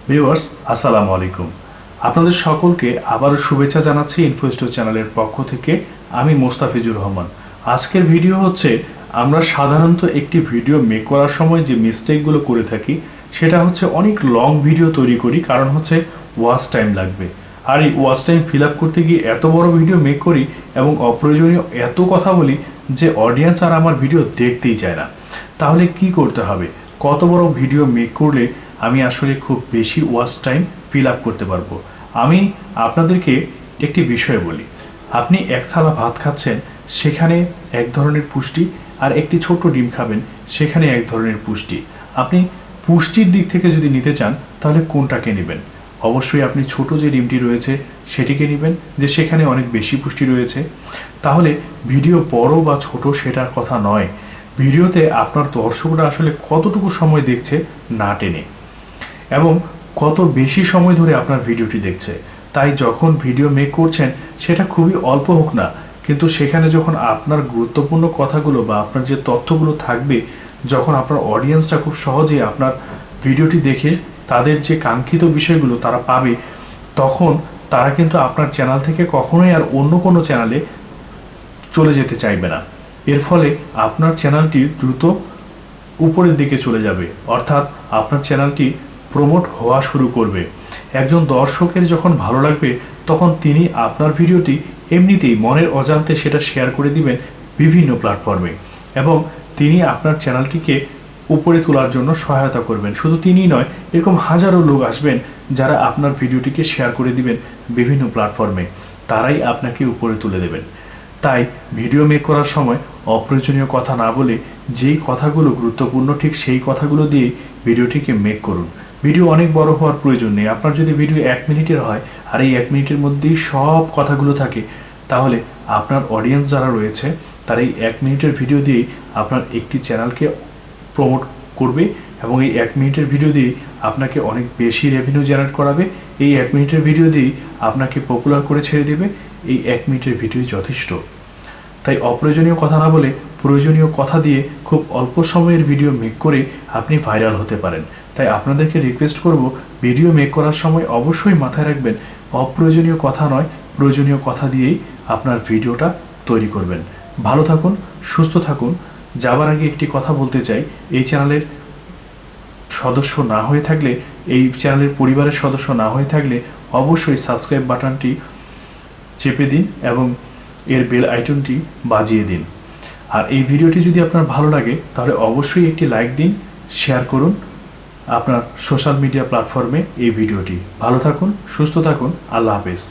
Viewers আসসালামু আলাইকুম। আপনাদের সকলকে আবারও শুভেচ্ছা জানাচ্ছি ইনফোস্টো চ্যানেলের পক্ষ থেকে। আমি মোস্তাফিজুর রহমান। আজকের ভিডিও হচ্ছে আমরা সাধারণত একটি ভিডিও মেক করার সময় যে মিস্টেকগুলো করে থাকি সেটা হচ্ছে অনেক লং ভিডিও তৈরি করি, কারণ হচ্ছে ওয়াচ টাইম লাগবে। আর এই ওয়াচ টাইম ফিল আপ করতে গিয়ে এত বড় ভিডিও মেক করি এবং অপ্রয়োজনীয় এত কথা বলি যে অডিয়েন্স আর আমার ভিডিও দেখতেই চায় না। তাহলে কি করতে হবে? কত বড় ভিডিও মেক করলে আমি আসলে খুব বেশি ওয়াচ টাইম ফিল আপ করতে পারবো? আমি আপনাদেরকে একটি বিষয় বলি। আপনি এক থালা ভাত খাচ্ছেন, সেখানে এক ধরনের পুষ্টি, আর একটি ছোট ডিম খাবেন, সেখানে এক ধরনের পুষ্টি। আপনি পুষ্টির দিক থেকে যদি নিতে চান তাহলে কোনটাকে নেবেন? অবশ্যই আপনি ছোট যে ডিমটি রয়েছে সেটিকে নেবেন, যে সেখানে অনেক বেশি পুষ্টি রয়েছে। তাহলে ভিডিও বড় বা ছোট সেটার কথা নয়, ভিডিওতে আপনার দর্শকরা আসলে কতটুকু সময় দেখছে না টেনে, এবং কত বেশি সময় ধরে আপনার ভিডিওটি দেখছে। তাই যখন ভিডিও মেক করছেন সেটা খুবই অল্প হোক না, কিন্তু সেখানে যখন আপনার গুরুত্বপূর্ণ কথাগুলো বা আপনার যে তথ্যগুলো থাকবে, যখন আপনার অডিয়েন্সটা খুব সহজেই আপনার ভিডিওটি দেখে তাদের যে কাঙ্ক্ষিত বিষয়গুলো তারা পাবে, তখন তারা কিন্তু আপনার চ্যানেল থেকে কখনোই আর অন্য কোনো চ্যানেলে চলে যেতে চাইবে না। এর ফলে আপনার চ্যানেলটি দ্রুত উপরের দিকে চলে যাবে, অর্থাৎ আপনার চ্যানেলটি প্রমোট হওয়া শুরু করবে। একজন দর্শকের যখন ভালো লাগবে তখন তিনি আপনার ভিডিওটি এমনিতেই মনের অজান্তে সেটা শেয়ার করে দিবেন বিভিন্ন প্ল্যাটফর্মে, এবং তিনি আপনার চ্যানেলটিকে উপরে তোলার জন্য সহায়তা করবেন। শুধু তিনিই নয়, এরকম হাজারো লোক আসবেন যারা আপনার ভিডিওটিকে শেয়ার করে দিবেন বিভিন্ন প্ল্যাটফর্মে, তারাই আপনাকে উপরে তুলে দেবেন। তাই ভিডিও মেক করার সময় অপ্রয়োজনীয় কথা না বলে যেই কথাগুলো গুরুত্বপূর্ণ ঠিক সেই কথাগুলো দিয়ে ভিডিওটিকে মেক করুন। ভিডিও অনেক বড় হওয়ার প্রয়োজন নেই। আপনার যদি ভিডিও 1 মিনিটের হয় আর এই 1 মিনিটের মধ্যেই সব কথাগুলো থাকে, তাহলে আপনার অডিয়েন্স যারা রয়েছে তারা এই 1 মিনিটের ভিডিও দিয়েই আপনার একটি চ্যানেলকে প্রমোট করবে, এবং এই 1 মিনিটের ভিডিও দিয়ে আপনাকে অনেক বেশি রেভিনিউ জেনারেট করাবে। এই 1 মিনিটের ভিডিও দিয়েই আপনাকে পপুলার করে ছেড়ে দেবে। এই 1 মিনিটের ভিডিও যথেষ্ট। তাই অপ্রয়োজনীয় কথা না বলে প্রয়োজনীয় কথা দিয়ে খুব অল্প সময়ের ভিডিও মেক করে আপনি ভাইরাল হতে পারেন। তাই আপনাদেরকে রিকোয়েস্ট করব, ভিডিও মেক করার সময় অবশ্যই মাথায় রাখবেন অপ্রয়োজনীয় কথা নয়, প্রয়োজনীয় কথা দিয়েই আপনার ভিডিওটা তৈরি করবেন। ভালো থাকুন, সুস্থ থাকুন। যাবার আগে একটি কথা বলতে চাই, এই চ্যানেলের সদস্য না হয়ে থাকলে, এই চ্যানেলের পরিবারের সদস্য না হয়ে থাকলে অবশ্যই সাবস্ক্রাইব বাটনটি চেপে দিন এবং এর বেল আইকনটি বাজিয়ে দিন। আর এই ভিডিওটি যদি আপনার ভালো লাগে তাহলে অবশ্যই একটি লাইক দিন, শেয়ার করুন আপনার সোশ্যাল মিডিয়া প্ল্যাটফর্মে এই ভিডিওটি। ভালো থাকুন, সুস্থ থাকুন। আল্লাহ হাফেজ।